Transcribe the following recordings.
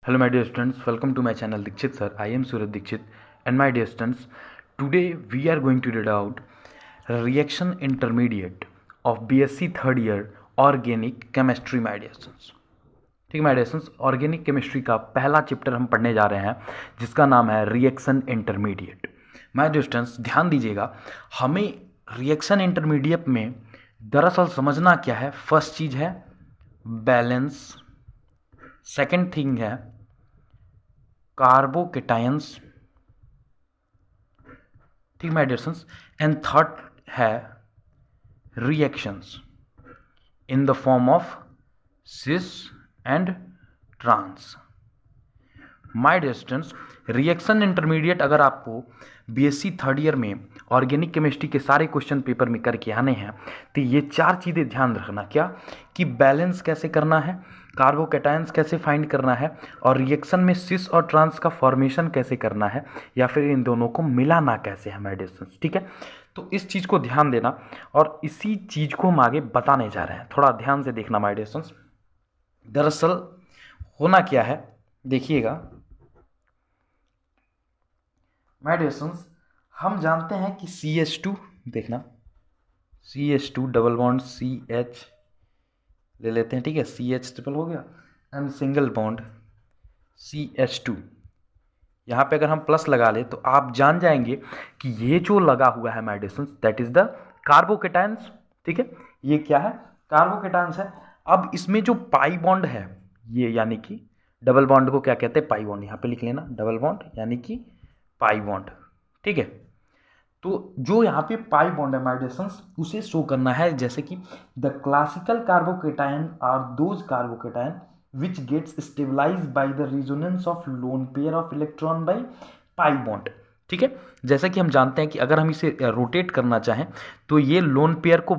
Hello, my dear students. Welcome to my channel Dikshit sir. I am Suraj Dikshit, and my dear students, today we are going to read out reaction intermediate of BSc third year organic chemistry, my dear students. ठीक है my dear students, organic chemistry का पहला chapter हम पढ़ने जा रहे हैं जिसका नाम है reaction intermediate. My dear students, ध्यान दीजिएगा, हमें रिएक्शन इंटरमीडिएट में दरअसल समझना क्या है। फर्स्ट चीज है बैलेंस, सेकंड थिंग है कार्बोकेटायंस, ठीक my dear students, and third है reactions in the form of cis and trans. My dear students, reaction intermediate अगर आपको बीएससी थर्ड ईयर में ऑर्गेनिक केमिस्ट्री के सारे क्वेश्चन पेपर में करके आने हैं तो ये चार चीज़ें ध्यान रखना। क्या कि बैलेंस कैसे करना है, कार्बोकेटायंस कैसे फाइंड करना है, और रिएक्शन में सिस और ट्रांस का फॉर्मेशन कैसे करना है, या फिर इन दोनों को मिलाना कैसे है माय डियर स्टूडेंट्स। ठीक है, तो इस चीज़ को ध्यान देना और इसी चीज़ को हम आगे बताने जा रहे हैं। थोड़ा ध्यान से देखना माय डियर स्टूडेंट्स। दरअसल होना क्या है देखिएगा माय डियर स्टूडेंट्स, हम जानते हैं कि CH2, देखना CH2 डबल बॉन्ड CH ले लेते हैं, ठीक है, CH ट्रिपल हो गया एंड सिंगल बॉन्ड CH2। यहाँ पे अगर हम प्लस लगा ले तो आप जान जाएंगे कि ये जो लगा हुआ है my dear students that is the carbocations. ठीक है, ये क्या है, कार्बोकेटायंस है। अब इसमें जो पाई बॉन्ड है ये, यानी कि डबल बॉन्ड को क्या कहते हैं, पाई बॉन्ड, यहाँ पे लिख लेना डबल बॉन्ड यानी कि पाई बॉन्ड। ठीक है, तो जो यहाँ पे पाई बॉन्ड है माय डियर स्टूडेंट्स उसे शो करना है जैसे कि the classical carbocation are those carbocation which gets stabilized by the resonance of lone pair of electron by pi bond. ठीक है, जैसा कि हम जानते हैं कि अगर हम इसे रोटेट करना चाहें तो ये लोन पेयर को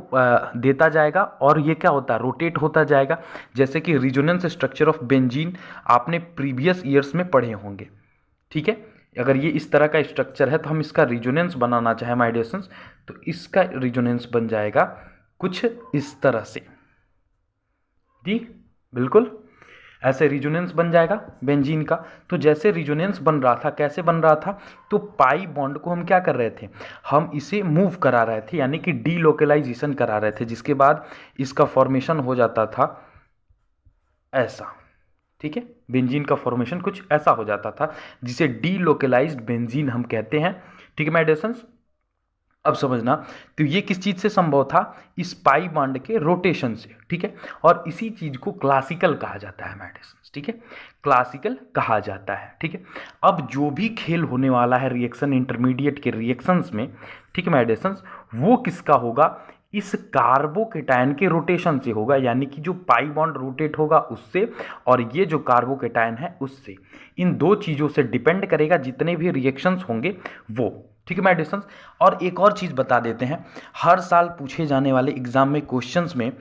देता जाएगा और ये क्या होता है, रोटेट होता जाएगा। जैसे कि रेजोनेंस स्ट्रक्चर ऑफ बेंजीन आपने प्रीवियस ईयर्स में पढ़े होंगे। ठीक है, अगर ये इस तरह का स्ट्रक्चर है तो हम इसका रेजोनेंस बनाना चाहें माय डियर स्टूडेंट्स तो इसका रेजोनेंस बन जाएगा कुछ इस तरह से। जी बिल्कुल, ऐसे रेजोनेंस बन जाएगा बेंजीन का। तो जैसे रेजोनेंस बन रहा था, कैसे बन रहा था, तो पाई बॉन्ड को हम क्या कर रहे थे, हम इसे मूव करा रहे थे, यानी कि डीलोकेलाइजेशन करा रहे थे, जिसके बाद इसका फॉर्मेशन हो जाता था ऐसा। ठीक है, बेंजीन का फॉर्मेशन कुछ ऐसा हो जाता था जिसे डीलोकेलाइज्ड बेंजीन हम कहते हैं। ठीक है माय डियर स्टूडेंट्स, अब समझना, तो ये किस चीज से संभव था, इस पाई बॉन्ड के रोटेशन से। ठीक है, और इसी चीज को क्लासिकल कहा जाता है माय डियर स्टूडेंट्स। ठीक है, क्लासिकल कहा जाता है। ठीक है, अब जो भी खेल होने वाला है रिएक्शन इंटरमीडिएट के रिएक्शंस में, ठीक है माय डियर स्टूडेंट्स, वो किसका होगा, इस कार्बोकेटायन के रोटेशन से होगा, यानी कि जो पाई बॉन्ड रोटेट होगा उससे और ये जो कार्बोकेटायन है उससे। इन दो चीज़ों से डिपेंड करेगा जितने भी रिएक्शंस होंगे वो। ठीक है माय डियर स्टूडेंट्स, और एक और चीज़ बता देते हैं, हर साल पूछे जाने वाले एग्जाम में क्वेश्चंस में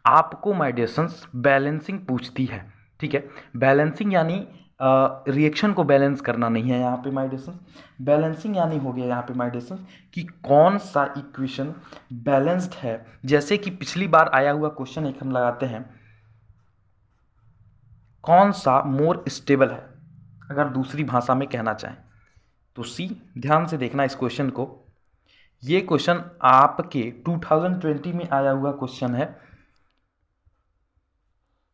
आपको माय डियर स्टूडेंट्स बैलेंसिंग पूछती है। ठीक है, बैलेंसिंग यानी रिएक्शन को बैलेंस करना नहीं है यहाँ पे माय डियर स्टूडेंट्स, बैलेंसिंग यानी हो गया यहाँ पे माय डियर स्टूडेंट्स कि कौन सा इक्वेशन बैलेंस्ड है। जैसे कि पिछली बार आया हुआ क्वेश्चन एक हम लगाते हैं, कौन सा मोर स्टेबल है, अगर दूसरी भाषा में कहना चाहें तो सी। ध्यान से देखना इस क्वेश्चन को, ये क्वेश्चन आपके 2020 में आया हुआ क्वेश्चन है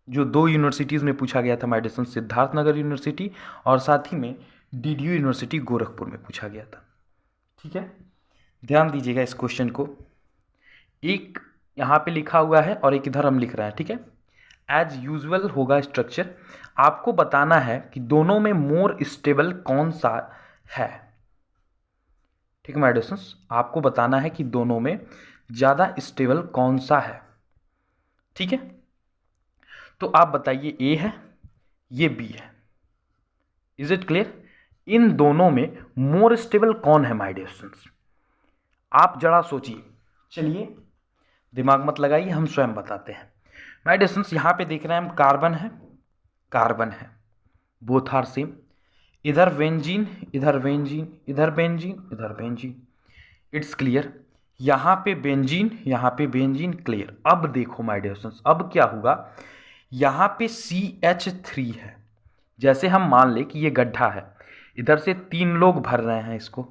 जो दो यूनिवर्सिटीज़ में पूछा गया था my dear students, Siddharthnagar university और साथ ही में DDU यूनिवर्सिटी गोरखपुर में पूछा गया था। ठीक है, ध्यान दीजिएगा इस क्वेश्चन को, एक यहाँ पे लिखा हुआ है और एक इधर हम लिख रहे हैं। ठीक है, एज यूजुअल होगा स्ट्रक्चर, आपको बताना है कि दोनों में मोर स्टेबल कौन सा है। ठीक है माय डियर स्टूडेंट्स, आपको बताना है कि दोनों में ज़्यादा स्टेबल कौन सा है। ठीक है, तो आप बताइए ए है, ये बी है, इज इट क्लियर, इन दोनों में मोर स्टेबल कौन है माय डियर स्टूडेंट्स, आप जरा सोचिए। चलिए दिमाग मत लगाइए, हम स्वयं बताते हैं माय डियर स्टूडेंट्स। यहाँ पे देख रहे हैं हम कार्बन है, कार्बन है, बोथ आर सेम, इधर बेंजीन, इधर बेंजीन, इधर बेंजीन, इधर बेंजीन, इट्स क्लियर। यहाँ पे बेंजीन, यहाँ पे बेंजीन, क्लियर। अब देखो माय डियर स्टूडेंट्स, अब क्या हुआ, यहाँ पे CH3 है, जैसे हम मान ले कि ये गड्ढा है, इधर से 3 लोग भर रहे हैं इसको,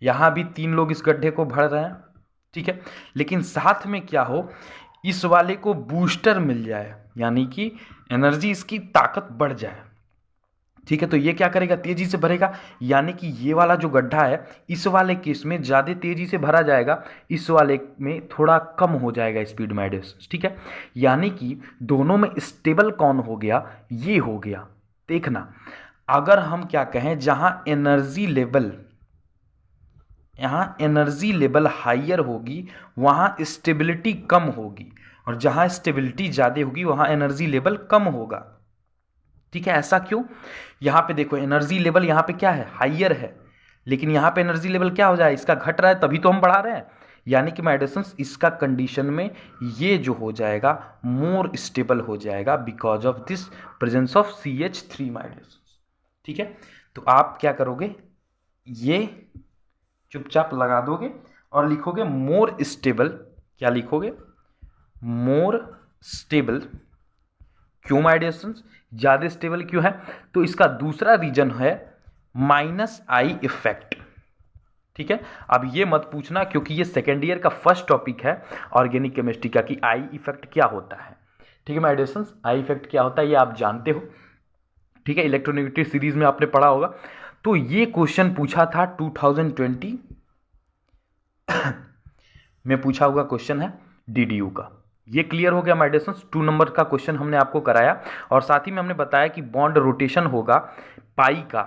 यहाँ भी 3 लोग इस गड्ढे को भर रहे हैं, ठीक है। लेकिन साथ में क्या हो, इस वाले को बूस्टर मिल जाए, यानी कि एनर्जी इसकी ताकत बढ़ जाए, ठीक है। तो ये क्या करेगा, तेजी से भरेगा, यानी कि ये वाला जो गड्ढा है इस वाले केस में ज़्यादा तेजी से भरा जाएगा, इस वाले में थोड़ा कम हो जाएगा स्पीड में डिस्टेंस, ठीक है। यानी कि दोनों में स्टेबल कौन हो गया, ये हो गया। देखना, अगर हम क्या कहें, जहां एनर्जी लेवल हाइयर होगी वहां स्टेबिलिटी कम होगी, और जहां स्टेबिलिटी ज़्यादा होगी वहां एनर्जी लेवल कम होगा, ठीक है। ऐसा क्यों, यहाँ पे देखो एनर्जी लेवल यहाँ पे क्या है, हाइयर है, लेकिन यहाँ पे एनर्जी लेवल क्या हो जाए, इसका घट रहा है, तभी तो हम बढ़ा रहे हैं। यानी कि माय डियर, इसका कंडीशन में ये जो हो जाएगा मोर स्टेबल हो जाएगा because of this presence of CH3 my dear, ठीक है। तो आप क्या करोगे, ये चुपचाप लगा दोगे और लिखोगे मोर स्टेबल। क्या लिखोगे, मोर स्टेबल। क्यों माय डियर स्टूडेंट्स, ज़्यादा स्टेबल क्यों है, तो इसका दूसरा रीजन है -I इफेक्ट, ठीक है। अब ये मत पूछना क्योंकि ये सेकेंड ईयर का फर्स्ट टॉपिक है ऑर्गेनिक केमिस्ट्री का, कि आई इफेक्ट क्या होता है, ठीक है my dear students. I effect क्या होता है ये आप जानते हो, ठीक है, इलेक्ट्रोनेगेटिव सीरीज में आपने पढ़ा होगा। तो ये क्वेश्चन पूछा था 2020 में पूछा हुआ क्वेश्चन है DDU का। ये क्लियर हो गया माय डियर स्टूडेंट्स, 2 नंबर का क्वेश्चन हमने आपको कराया, और साथ ही में हमने बताया कि बॉन्ड रोटेशन होगा पाई का,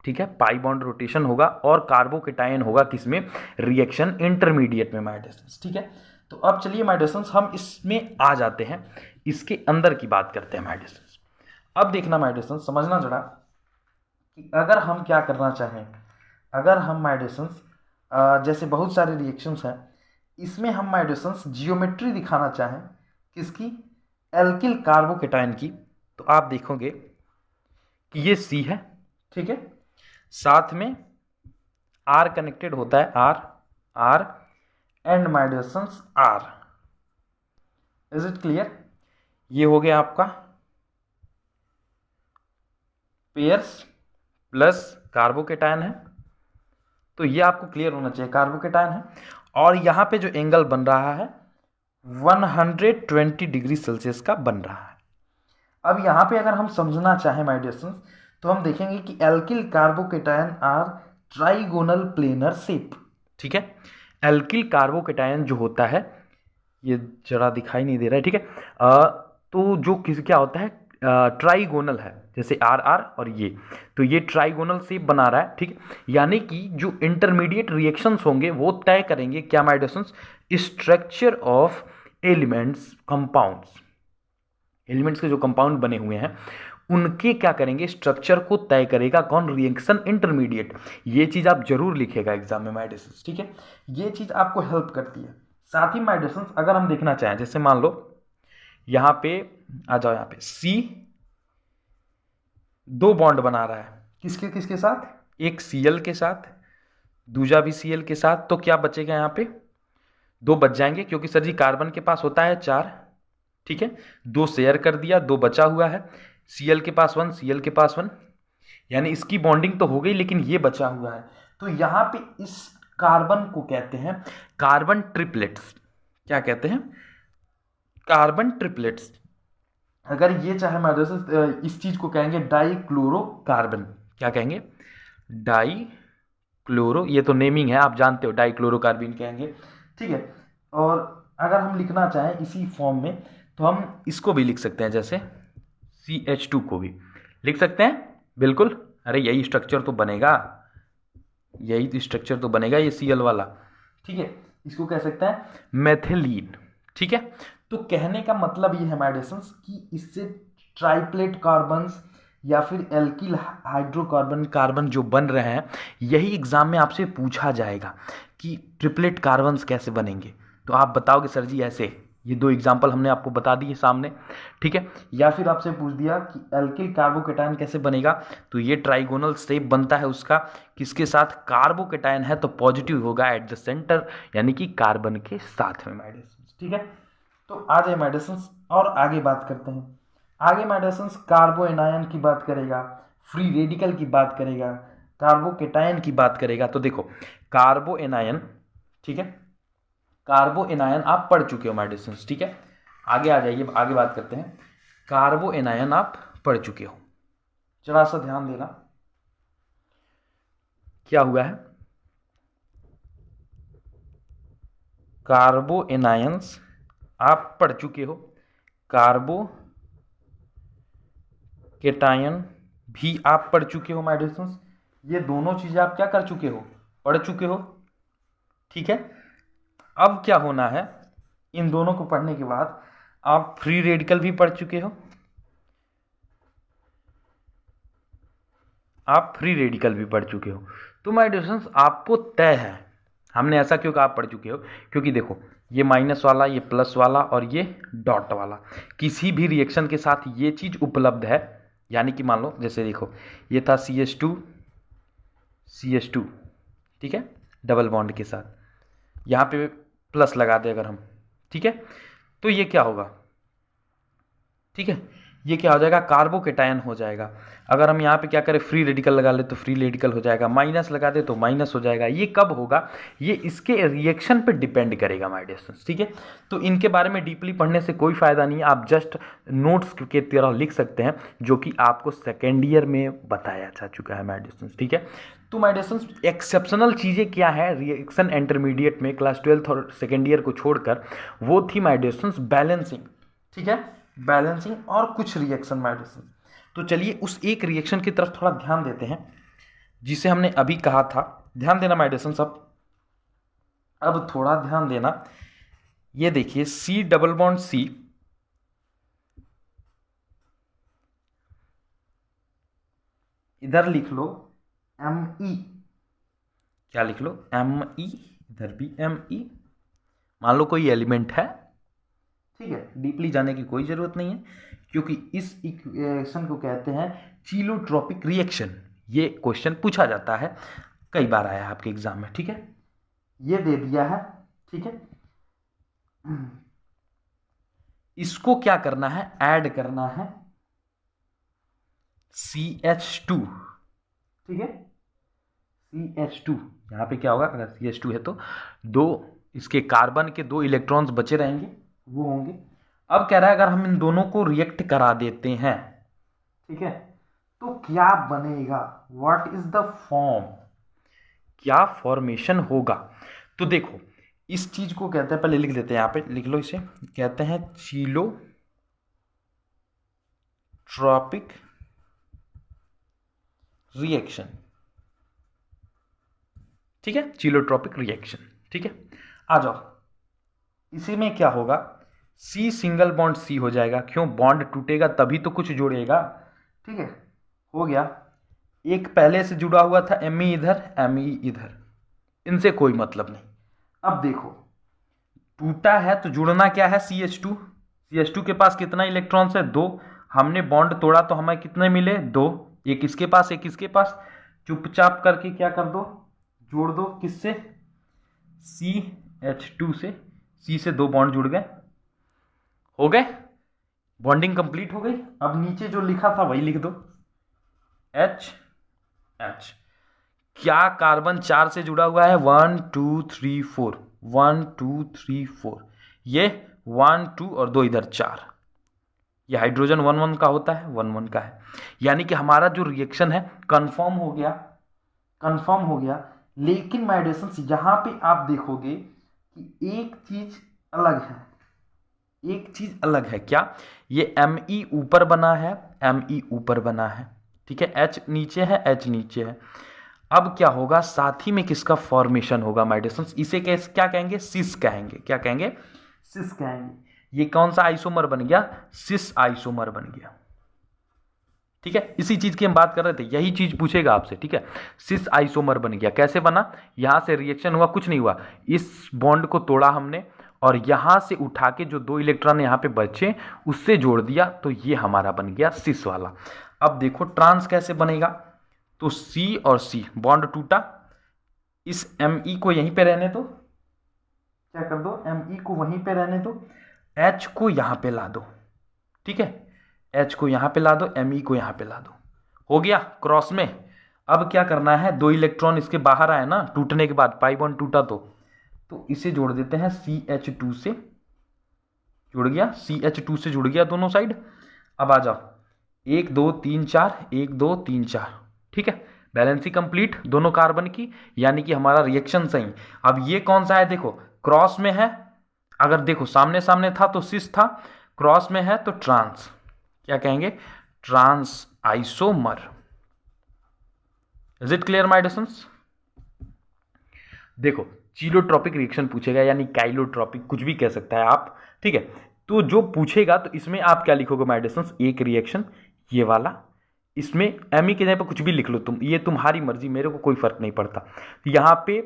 ठीक है, पाई बॉन्ड रोटेशन होगा, और कार्बोकेटायन होगा किसमें, रिएक्शन इंटरमीडिएट में माय डियर स्टूडेंट्स, ठीक है। तो अब चलिए माय डियर स्टूडेंट्स हम इसमें आ जाते हैं, इसके अंदर की बात करते हैं माय डियर स्टूडेंट्स। अब देखना माय डियर स्टूडेंट्स, समझना जरा कि अगर हम क्या करना चाहें, अगर हम माय डियर स्टूडेंट्स जैसे बहुत सारे रिएक्शंस हैं, इसमें हम माय डियर स्टूडेंट्स जियोमेट्री दिखाना चाहें किसकी, एल्किल कार्बोकेटायन की, तो आप देखोगे कि ये C है, ठीक है, साथ में R कनेक्टेड होता है, R and my dear students R। Is it clear, ये हो गया आपका पेयर्स प्लस कार्बोकेटायन है, तो ये आपको क्लियर होना चाहिए, कार्बोकेटायन है, और यहाँ पे जो एंगल बन रहा है 120 डिग्री सेल्सियस का बन रहा है। अब यहाँ पे अगर हम समझना चाहें माय डियर स्टूडेंट्स, तो हम देखेंगे कि alkyl carbocation are trigonal planar shape, ठीक है। एल्किल कार्बोकेटायन जो होता है, ये जरा दिखाई नहीं दे रहा है, ठीक है, तो जो क्या होता है, ट्राइगोनल है, जैसे आर और ये, तो ये ट्राइगोनल शेप बना रहा है, ठीक है। यानी कि जो इंटरमीडिएट रिएक्शंस होंगे वो तय करेंगे क्या my dear students, structure of elements, compounds, elements के जो कंपाउंड बने हुए हैं उनके क्या करेंगे, स्ट्रक्चर को तय करेगा कौन, रिएक्शन इंटरमीडिएट। ये चीज आप जरूर लिखेगा एग्जाम में माय डियर स्टूडेंट्स, ठीक है, ये चीज आपको हेल्प करती है। साथ ही माय डियर स्टूडेंट्स अगर हम देखना चाहें, जैसे मान लो यहाँ पे आ जाओ, यहाँ पे C 2 बॉन्ड बना रहा है, किसके किसके साथ, एक Cl के साथ, दूसरा भी Cl के साथ, तो क्या बचेगा, यहाँ पे 2 बच जाएंगे, क्योंकि सर जी कार्बन के पास होता है 4, ठीक है, 2 शेयर कर दिया, 2 बचा हुआ है, Cl के पास 1, Cl के पास 1, यानी इसकी बॉन्डिंग तो हो गई, लेकिन ये बचा हुआ है। तो यहाँ पे इस कार्बन को कहते हैं कार्बन ट्रिपलेट्स। क्या कहते हैं, कार्बन ट्रिपलेट्स। अगर ये चाहे मैं इस चीज को कहेंगे डाइक्लोरोकार्बन। क्या कहेंगे, डाइक्लोरो, ये तो नेमिंग है आप जानते हो, डाइक्लोरोकार्बन कहेंगे, ठीक है। और अगर हम लिखना चाहें इसी फॉर्म में तो हम इसको भी लिख सकते हैं, जैसे CH2 को भी लिख सकते हैं, बिल्कुल। अरे यही स्ट्रक्चर तो बनेगा, यही स्ट्रक्चर तो बनेगा, ये Cl वाला, ठीक है। इसको कह सकते हैं मेथिलीन, ठीक है। तो कहने का मतलब ये है माय डियर स्टूडेंट्स कि इससे ट्राइप्लेट कार्बन्स या फिर एल्किल हाइड्रोकार्बन कार्बन जो बन रहे हैं, यही एग्जाम में आपसे पूछा जाएगा कि ट्रिपलेट कार्बन्स कैसे बनेंगे, तो आप बताओगे सर जी ऐसे, ये 2 एग्जाम्पल हमने आपको बता दिए सामने, ठीक है। या फिर आपसे पूछ दिया कि एल्किल कार्बोकेटायन कैसे बनेगा, तो ये ट्राइगोनल शेप बनता है उसका, किसके साथ, कार्बोकेटायन है तो पॉजिटिव होगा एट द सेंटर, यानी कि कार्बन के साथ में माय डियर स्टूडेंट्स, ठीक है। तो आ जाए माय डियर स्टूडेंट्स और आगे बात करते हैं। आगे मेडिसिन्स कार्बो एनायन की बात करेगा, फ्री रेडिकल की बात करेगा, कार्बोकेटायन की बात करेगा। तो देखो कार्बो एनायन, ठीक है, कार्बो एनायन आप पढ़ चुके हो मेडिसिन्स, ठीक है। आगे आ जाइए, आगे बात करते हैं। कार्बो एनायन आप पढ़ चुके हो, जरा सा ध्यान देना क्या हुआ है। कार्बो एनायंस आप पढ़ चुके हो, कार्बो केटायन भी आप पढ़ चुके हो मेडिसिन्स। ये दोनों चीजें आप क्या कर चुके हो, पढ़ चुके हो, ठीक है। अब क्या होना है, इन दोनों को पढ़ने के बाद आप फ्री रेडिकल भी पढ़ चुके हो, आप फ्री रेडिकल भी पढ़ चुके हो। तो माय डियर्स आपको तय है, हमने ऐसा क्यों कहा आप पढ़ चुके हो, क्योंकि देखो ये माइनस वाला, ये प्लस वाला और ये डॉट वाला, किसी भी रिएक्शन के साथ ये चीज उपलब्ध है। यानी कि मान लो जैसे देखो ये था CH2, ठीक है, डबल बॉन्ड के साथ, यहाँ पे प्लस लगा दे अगर हम, ठीक है, तो ये क्या होगा, ठीक है, ये क्या हो जाएगा, कार्बोकेटायन हो जाएगा। अगर हम यहाँ पे क्या करें, फ्री रेडिकल लगा ले तो फ्री रेडिकल हो जाएगा, माइनस लगा दे तो माइनस हो जाएगा। ये कब होगा, ये इसके रिएक्शन पे डिपेंड करेगा माय डियर स्टूडेंट्स, ठीक है। तो इनके बारे में डीपली पढ़ने से कोई फायदा नहीं है, आप जस्ट नोट्स के तरह लिख सकते हैं, जो कि आपको सेकेंड ईयर में बताया जा चुका है माय डियर स्टूडेंट्स, ठीक है। तो माय डियर स्टूडेंट्स एक्सेप्शनल चीज़ें क्या है रिएक्शन इंटरमीडिएट में क्लास 12th और सेकेंड ईयर को छोड़कर, वो थी माय डियर स्टूडेंट्स बैलेंसिंग, ठीक है, बैलेंसिंग और कुछ रिएक्शन मेडिसिन। तो चलिए उस एक रिएक्शन की तरफ थोड़ा ध्यान देते हैं जिसे हमने अभी कहा था। ध्यान देना मेडिसिन सब, अब थोड़ा ध्यान देना। ये देखिए C डबल बॉन्ड C, इधर लिख लो Me, क्या लिख लो Me, इधर भी Me। मान लो कोई एलिमेंट है, ठीक है, डीपली जाने की कोई जरूरत नहीं है, क्योंकि इस इक्वेशन को कहते हैं चीलोट्रॉपिक रिएक्शन। ये क्वेश्चन पूछा जाता है, कई बार आया है आपके एग्जाम में, ठीक है। ये दे दिया है, ठीक है, इसको क्या करना है, ऐड करना है CH2, ठीक है, CH2। यहां पे क्या होगा, अगर CH2 है तो दो इसके कार्बन के 2 इलेक्ट्रॉन्स बचे रहेंगे, वो होंगे। अब कह रहा है अगर हम इन दोनों को रिएक्ट करा देते हैं, ठीक है, तो क्या बनेगा, व्हाट इज द फॉर्म, क्या फॉर्मेशन होगा। तो देखो इस चीज को कहते हैं, पहले लिख देते हैं, यहां पे लिख लो, इसे कहते हैं चीलोट्रॉपिक रिएक्शन, ठीक है, चीलोट्रॉपिक रिएक्शन, ठीक है। आ जाओ, इसी में क्या होगा, C सिंगल बॉन्ड C हो जाएगा, क्यों, बॉन्ड टूटेगा तभी तो कुछ जुड़ेगा, ठीक है, हो गया। एक पहले से जुड़ा हुआ था Me इधर, Me इधर, इनसे कोई मतलब नहीं। अब देखो टूटा है तो जुड़ना क्या है, CH2, CH2 के पास कितना इलेक्ट्रॉन्स है, 2, हमने बॉन्ड तोड़ा तो हमें कितने मिले, 2, एक इसके पास एक इसके पास, चुपचाप करके क्या कर दो, जोड़ दो, किससे, CH2 से, C से 2 बॉन्ड जुड़ गए, हो गए, बॉन्डिंग कंप्लीट हो गई। अब नीचे जो लिखा था वही लिख दो, H। क्या कार्बन 4 से जुड़ा हुआ है, 1 2 3 4, 1 2 3 4, ये 1 2 और 2 इधर 4, ये हाइड्रोजन 1 1 का होता है, 1 1 का है। यानी कि हमारा जो रिएक्शन है कंफर्म हो गया, कंफर्म हो गया। लेकिन माय डियर स्टूडेंट्स यहां पे आप देखोगे कि एक चीज अलग है, एक चीज अलग है, क्या, ये Me ऊपर बना है, Me ऊपर बना है, ठीक है, H नीचे है, H नीचे है। अब क्या होगा, साथ ही में किसका फॉर्मेशन होगा माय डियर स्टूडेंट्स, इसे क्या कहेंगे, सिस कहेंगे, क्या कहेंगे, सिस कहेंगे। ये कौन सा आइसोमर बन गया, सिस आइसोमर बन गया, ठीक है। इसी चीज की हम बात कर रहे थे, यही चीज पूछेगा आपसे, ठीक है। सिस आइसोमर बन गया, कैसे बना, यहां से रिएक्शन हुआ, कुछ नहीं हुआ, इस बॉन्ड को तोड़ा हमने और यहां से उठा के जो 2 इलेक्ट्रॉन यहां पे बचे उससे जोड़ दिया, तो ये हमारा बन गया सिस वाला। अब देखो ट्रांस कैसे बनेगा, तो C और C बॉन्ड टूटा, इस Me को यहीं पे रहने दो, क्या कर दो, Me को वहीं पे रहने दो, H को यहां पे ला दो, ठीक है, H को यहाँ पे ला दो, Me को यहाँ पे ला दो, हो गया क्रॉस में। अब क्या करना है, 2 इलेक्ट्रॉन इसके बाहर आए ना टूटने के बाद, पाई बॉन्ड टूटा तो इसे जोड़ देते हैं CH2 से, जुड़ गया, CH2 से जुड़ गया दोनों साइड। अब आ जाओ 1 2 3 4, 1 2 3 4, ठीक है, बैलेंसी कंप्लीट दोनों कार्बन की, यानी कि हमारा रिएक्शन सही। अब ये कौन सा है, देखो क्रॉस में है, अगर देखो सामने सामने था तो सिस था, क्रॉस में है तो ट्रांस, क्या कहेंगे, trans isomer. Is it clear my dears? देखो चीलोट्रॉपिक रिएक्शन पूछेगा, यानी काइलोट्रॉपिक, कुछ भी कह सकता है आप, ठीक है। तो जो पूछेगा तो इसमें आप क्या लिखोगे माय डियर्स, एक रिएक्शन ये वाला, इसमें एमी के जगह पर कुछ भी लिख लो तुम, ये तुम्हारी मर्जी, मेरे को कोई फर्क नहीं पड़ता। तो यहाँ पे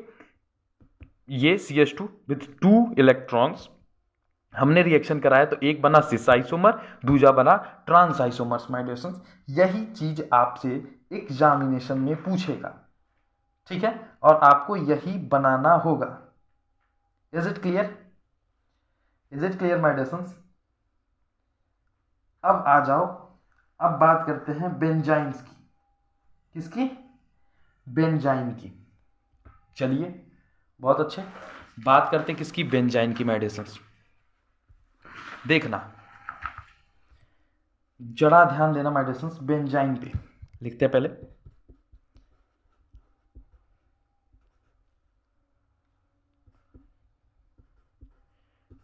ये CH2 विथ 2 इलेक्ट्रॉन्स हमने रिएक्शन कराया, तो एक बना सिस आइसोमर, दूसरा बना ट्रांस आइसोमर्स माय डियर्स। यही चीज आपसे एग्जामिनेशन में पूछेगा, ठीक है, और आपको यही बनाना होगा। Is it clear? Is it clear my dears? अब आ जाओ, अब बात करते हैं बेंजाइन्स की। किसकी? बेंजाइन की। चलिए बहुत अच्छे, बात करते हैं किसकी, बेंजाइन की माय डियर्स। देखना जरा ध्यान देना माय डियर्स, बेंजाइन पे लिखते हैं पहले,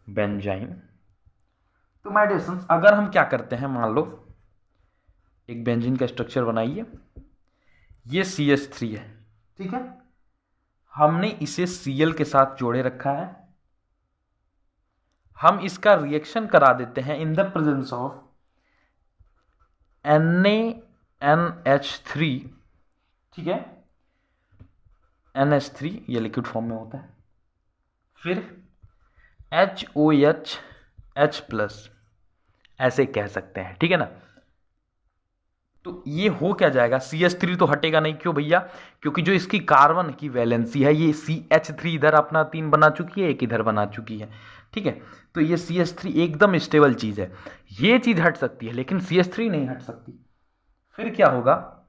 बेंजाइन। तो माय डियर्स अगर हम क्या करते हैं, मान लो एक बेंजीन का स्ट्रक्चर बनाइए, ये CH3 है, ठीक है, हमने इसे Cl के साथ जोड़े रखा है, हम इसका रिएक्शन करा देते हैं in the presence of NaNH3, ठीक है, NH3 ये लिक्विड फॉर्म में होता है, फिर HOH ऐसे कह सकते हैं, ठीक है ना। तो ये हो क्या जाएगा, CH3 तो हटेगा नहीं, क्यों भैया, क्योंकि जो इसकी कार्बन की वैलेंसी है, ये CH3 इधर अपना 3 बना चुकी है, एक इधर बना चुकी है, ठीक है। तो ये CH3 एकदम स्टेबल चीज है, ये चीज हट सकती है लेकिन CH3 नहीं हट सकती। फिर क्या होगा,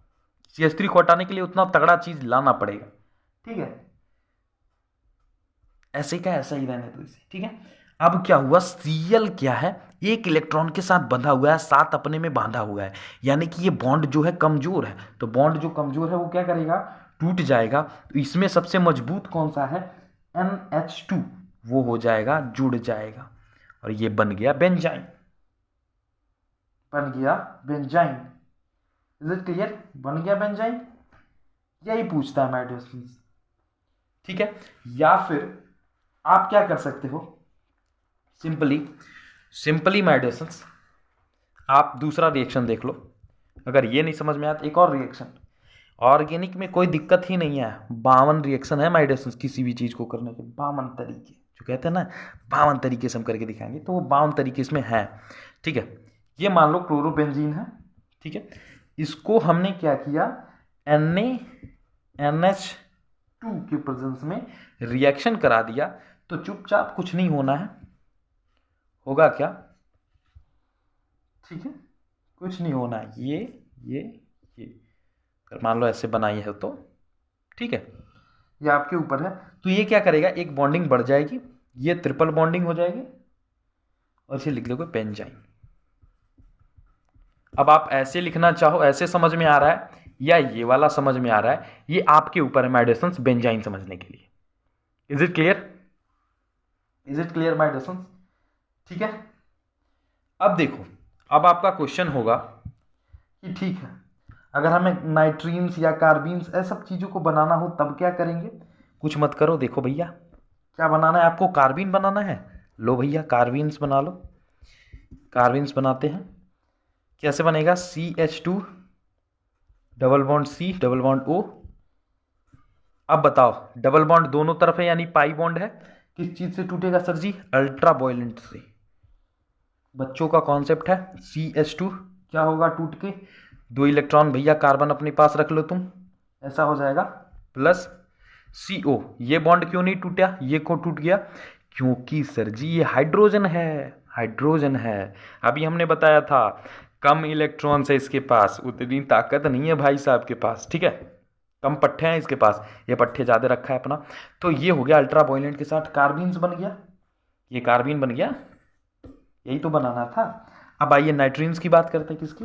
CH3 को हटाने के लिए उतना तगड़ा चीज लाना पड़ेगा, ठीक है, ऐसे का ऐसा ही रहने दो इसे, ठीक है। अब क्या हुआ, Cl क्या है, एक इलेक्ट्रॉन के साथ बंधा हुआ है, साथ अपने में बांधा हुआ है, यानी कि ये बॉन्ड जो है कमजोर है, तो बॉन्ड जो कमजोर है वो क्या करेगा, टूट जाएगा। तो इसमें सबसे मजबूत कौन सा है, NH2, वो हो जाएगा, जुड़ जाएगा, और ये बन गया बेंजाइन, बन गया बेंजाइन। Is it clear? बन गया बेंजाइन, यही पूछता है माय डियर स्टूडेंट्स, ठीक है। या फिर आप क्या कर सकते हो, सिंपली माय डियर स्टूडेंट्स, आप दूसरा रिएक्शन देख लो, अगर ये नहीं समझ में आया तो एक और रिएक्शन, ऑर्गेनिक में कोई दिक्कत ही नहीं है, 52 रिएक्शन है माय डियर स्टूडेंट्स, किसी भी चीज को करने के 52 तरीके, जो कहते हैं ना 52 तरीके से हम करके दिखाएंगे, तो वो 52 तरीके इसमें है, ठीक है। ये मान लो क्लोरोबेंजीन है, ठीक है, इसको हमने क्या किया, NaNH2 के प्रेजेंस में रिएक्शन करा दिया, तो चुपचाप कुछ नहीं होना है, होगा क्या, ठीक है, कुछ नहीं होना है, ये अगर मान लो ऐसे बनाई है तो, ठीक है, ये आपके ऊपर है। तो ये क्या करेगा, एक बॉन्डिंग बढ़ जाएगी, ये ट्रिपल बॉन्डिंग हो जाएगी, और इसे लिख दोगे बेंजाइन। अब आप ऐसे लिखना चाहो, ऐसे समझ में आ रहा है, या ये वाला समझ में आ रहा है, ये आपके ऊपर है माय डियर स्टूडेंट्स, बेंजाइन समझने के लिए। Is it clear? Is it clear my dear students? ठीक है। अब देखो, अब आपका क्वेश्चन होगा कि ठीक है, अगर हमें नाइट्रीन्स या कार्बीन्स ऐसा सब चीज़ों को बनाना हो तब क्या करेंगे? कुछ मत करो, देखो भैया क्या बनाना है आपको, कार्बीन बनाना है, लो भैया कार्बीन्स बना लो। कार्बीन्स बनाते हैं, कैसे बनेगा, CH2 double bond C double bond O। अब बताओ, डबल बॉन्ड दोनों तरफ है यानी पाई बॉन्ड है, किस चीज से टूटेगा सर जी, अल्ट्रा वायलेंट से। बच्चों का कॉन्सेप्ट है, CH2 क्या होगा टूट के, 2 इलेक्ट्रॉन भैया कार्बन अपने पास रख लो तुम, ऐसा हो जाएगा, प्लस CO। ये बॉन्ड क्यों नहीं टूटा, ये क्यों टूट गया, क्योंकि सर जी ये हाइड्रोजन है, हाइड्रोजन है। अभी हमने बताया था कम इलेक्ट्रॉन्स है इसके पास, उतनी ताकत नहीं है भाई साहब के पास, ठीक है, कम पट्टे हैं इसके पास, ये पट्टे ज़्यादा रखा है अपना। तो ये हो गया अल्ट्रा वायलेंट के साथ कार्बीन्स बन गया, ये कार्बीन बन गया, यही तो बनाना था। अब आइए नाइट्रीन्स की बात करते हैं, किसकी,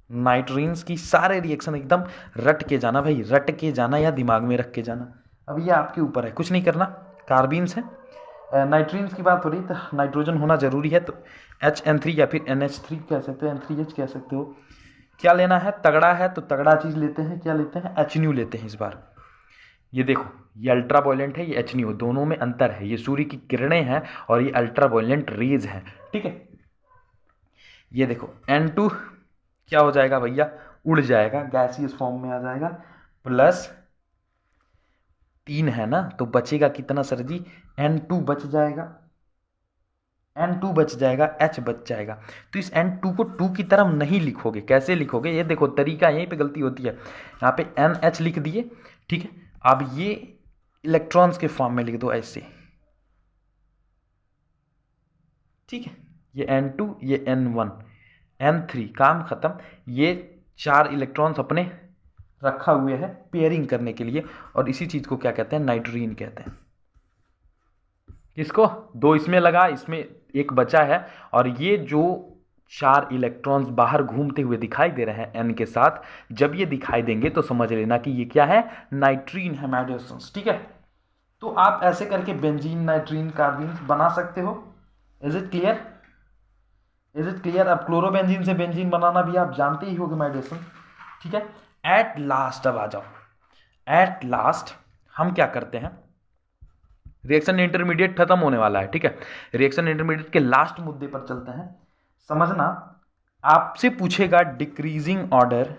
नाइट्रीन्स की। सारे रिएक्शन एकदम रट के जाना भाई, रट के जाना या दिमाग में रख के जाना, अब ये आपके ऊपर है, कुछ नहीं करना। कार्बीन्स है, नाइट्रीन्स की बात हो रही, तो नाइट्रोजन होना जरूरी है, तो HN3 या फिर NH3 कह सकते हो, N3H कह सकते हो। क्या लेना है, तगड़ा है तो तगड़ा चीज़ लेते हैं, क्या लेते हैं, HNu लेते हैं इस बार। ये देखो, ये अल्ट्रा वायलेंट है, ये HNu, दोनों में अंतर है, ये सूर्य की किरणें हैं और ये अल्ट्रा वायलेंट रेज हैं, ठीक है। ये देखो N2 क्या हो जाएगा भैया, उड़ जाएगा, गैसियस फॉर्म में आ जाएगा, प्लस 3 है ना, तो बचेगा कितना सर जी, N2 बच जाएगा, N2 बच जाएगा, H बच जाएगा। तो इस N2 को 2 की तरफ नहीं लिखोगे, कैसे लिखोगे, ये देखो तरीका, यहीं पे गलती होती है। यहाँ पे NH लिख दिए, ठीक है। अब ये इलेक्ट्रॉन्स के फॉर्म में लिख दो ऐसे, ठीक है, ये N2, ये N1, N3, काम खत्म। ये 4 इलेक्ट्रॉन्स अपने रखा हुए है पेयरिंग करने के लिए, और इसी चीज को क्या कहते हैं, नाइट्रीन कहते हैं। किसको, 2 इसमें लगा, इसमें 1 बचा है, और ये जो 4 इलेक्ट्रॉन्स बाहर घूमते हुए दिखाई दे रहे हैं N के साथ, जब ये दिखाई देंगे तो समझ लेना कि ये क्या है, नाइट्रीन है माय डियर स्टूडेंट्स, ठीक है। तो आप ऐसे करके बेंजीन, नाइट्रीन, कार्बीन बना सकते हो। Is it clear, is it clear. अब क्लोरोबेंजीन से बेंजीन बनाना भी आप जानते ही होगे माय डियर स्टूडेंट्स, ठीक है। एट लास्ट, अब आ जाओ, एट लास्ट हम क्या करते हैं, रिएक्शन इंटरमीडिएट खत्म होने वाला है, ठीक है, रिएक्शन इंटरमीडिएट के लास्ट मुद्दे पर चलते हैं। समझना, आपसे पूछेगा decreasing order,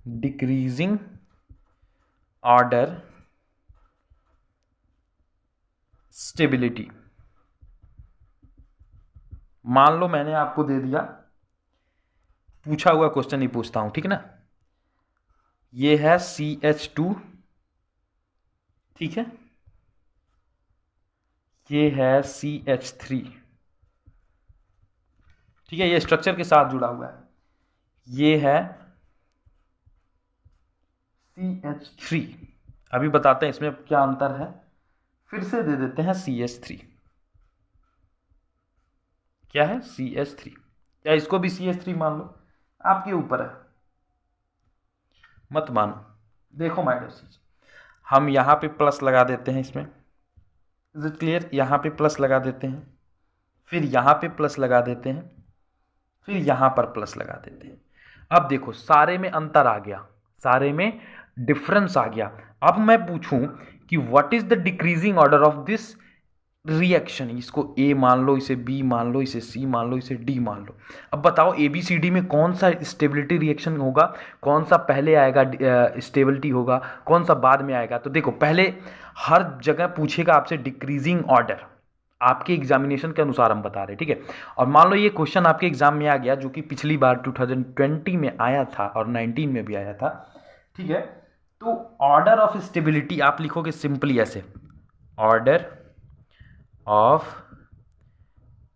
decreasing order stability. मान लो मैंने आपको दे दिया, पूछा हुआ क्वेश्चन ही पूछता हूं, ठीक है ना, ये है CH2, ठीक है, ये है CH3, ठीक है, ये स्ट्रक्चर के साथ जुड़ा हुआ है, ये है CH3। अभी बताते हैं इसमें क्या अंतर है, फिर से दे देते हैं CH3, क्या है, CH3, क्या इसको भी CH3 मान लो, आपके ऊपर है, मत मानो। देखो माय डियर स्टूडेंट्स, हम यहां पे प्लस लगा देते हैं इसमें, इज इट क्लियर, यहां पे प्लस लगा देते हैं, फिर यहां पे प्लस लगा देते हैं, फिर यहां पर प्लस लगा देते हैं। अब देखो सारे में अंतर आ गया, सारे में डिफरेंस आ गया। अब मैं पूछूं कि what is the decreasing order of this reaction, इसको A मान लो, इसे B मान लो, इसे C मान लो, इसे D मान लो। अब बताओ ABCD में कौन सा स्टेबिलिटी रिएक्शन होगा, कौन सा पहले आएगा स्टेबिलिटी होगा, कौन सा बाद में आएगा। तो देखो पहले हर जगह पूछेगा आपसे डिक्रीजिंग ऑर्डर, आपके एग्जामिनेशन के अनुसार हम बता रहे हैं, ठीक है। और मान लो ये क्वेश्चन आपके एग्जाम में आ गया, जो कि पिछली बार 2020 में आया था और 19 में भी आया था, ठीक है। तो ऑर्डर ऑफ स्टेबिलिटी आप लिखोगे सिंपली ऐसे, ऑर्डर ऑफ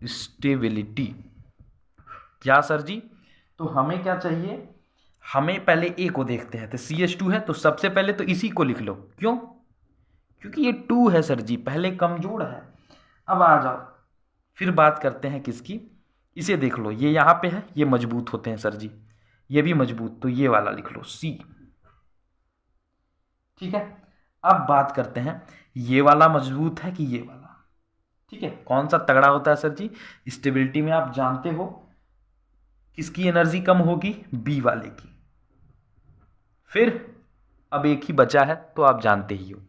स्टेबिलिटी। क्या सर जी, तो हमें क्या चाहिए, हमें पहले A को देखते हैं, तो CH2 है, तो सबसे पहले तो इसी को लिख लो, क्यों, क्योंकि ये 2 है सर जी, पहले कमजोर है। अब आ जाओ, फिर बात करते हैं किसकी, इसे देख लो, ये यहां पे है, ये मजबूत होते हैं सर जी, ये भी मजबूत, तो ये वाला लिख लो C, ठीक है। अब बात करते हैं, ये वाला मजबूत है कि ये वाला, ठीक है, कौन सा तगड़ा होता है सर जी, स्टेबिलिटी में आप जानते हो किसकी एनर्जी कम होगी, B वाले की। फिर अब एक ही बचा है, तो आप जानते ही हो,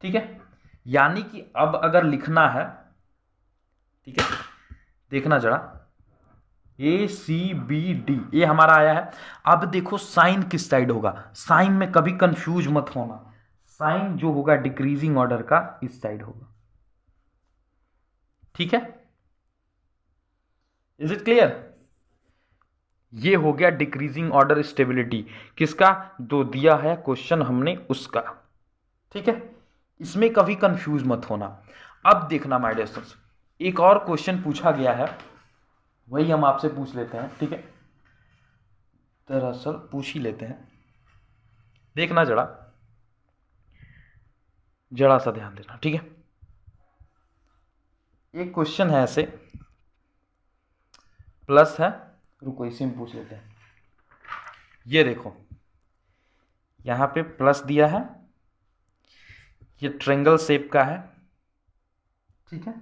ठीक है। यानी कि अब अगर लिखना है, ठीक है, देखना जरा, ACBD, ये हमारा आया है। अब देखो साइन किस साइड होगा, साइन में कभी कंफ्यूज मत होना, साइन जो होगा डिक्रीजिंग ऑर्डर का इस साइड होगा, ठीक है, इज इट क्लियर। ये हो गया डिक्रीजिंग ऑर्डर स्टेबिलिटी, किसका, जो दिया है क्वेश्चन हमने उसका, ठीक है, इसमें कभी कंफ्यूज मत होना। अब देखना माय डियर स्टूडेंट्स, एक और क्वेश्चन पूछा गया है, वही हम आपसे पूछ लेते हैं, ठीक है, दरअसल पूछ ही लेते हैं। देखना जरा सा ध्यान देना, ठीक है। एक क्वेश्चन है ऐसे, प्लस है, रुको इसी में पूछ लेते हैं। ये देखो यहां पे प्लस दिया है, ये ट्रायंगल शेप का है, ठीक है,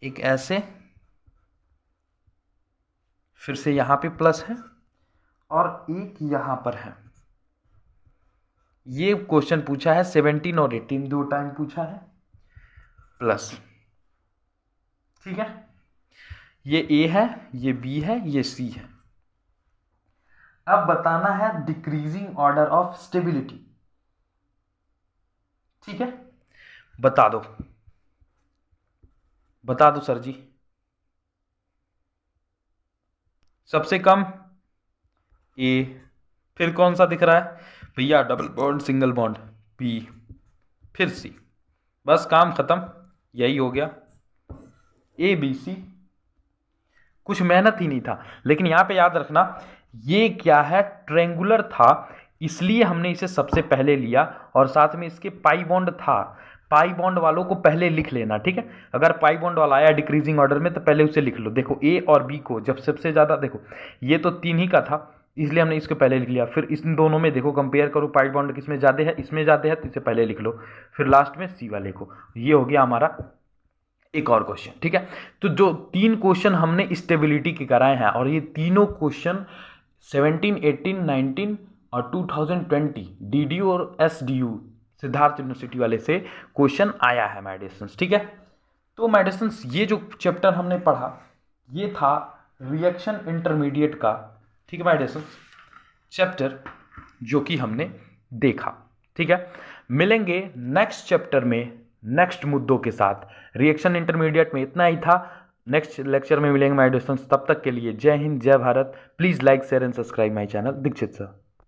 एक ऐसे, फिर से यहां पे प्लस है और एक यहां पर है। ये क्वेश्चन पूछा है 17 और 18 दो टाइम पूछा है, प्लस, ठीक है। ये ए है, ये बी है, ये सी है। अब बताना है डिक्रीजिंग ऑर्डर ऑफ स्टेबिलिटी, ठीक है। बता दो सर जी। सबसे कम ए, फिर कौन सा दिख रहा है भैया, double bond single bond B, फिर सी, बस काम खत्म, यही हो गया ए बी सी। कुछ मेहनत ही नहीं था, लेकिन यहां पे याद रखना ये क्या है, ट्रायंगुलर था, इसलिए हमने इसे सबसे पहले लिया, और साथ में इसके पाई बॉन्ड था। पाई बॉन्ड वालों को पहले लिख लेना, ठीक है। अगर पाई बॉन्ड वाला आया डिक्रीजिंग ऑर्डर में तो पहले उसे लिख लो। देखो ए और बी को जब सबसे ज्यादा, देखो ये तो 3 ही का था, इसलिए हमने इसको पहले लिख लिया। फिर इन दोनों में देखो कंपेयर करो, पाई बॉन्ड किसमें ज्यादा है, इसमें ज्यादा है, तो इसे पहले लिख लो, फिर लास्ट में सी वाले को। ये हो गया हमारा एक और क्वेश्चन, ठीक है। तो जो 3 क्वेश्चन हमने स्टेबिलिटी के कराए हैं, और ये तीनों क्वेश्चन 17, 18, 19 और 2020 डीडीयू और एसडीयू सिद्धार्थ यूनिवर्सिटी वाले से क्वेश्चन आया है मेडिसिन्स, ठीक है। तो मेडिसिन्स ये जो चैप्टर हमने पढ़ा ये था रिएक्शन इंटरमीडिएट का, ठीक है, मेडिसिन्स चैप्टर जो कि हमने देखा, ठीक है। मिलेंगे नेक्स्ट चैप्टर में नेक्स्ट मुद्दों के साथ। रिएक्शन इंटरमीडिएट में इतना ही था, नेक्स्ट लेक्चर में मिलेंगे माय डिस्टेंस। तब तक के लिए जय हिंद, जय Bharat. Please like share and subscribe my channel Dikshit sir.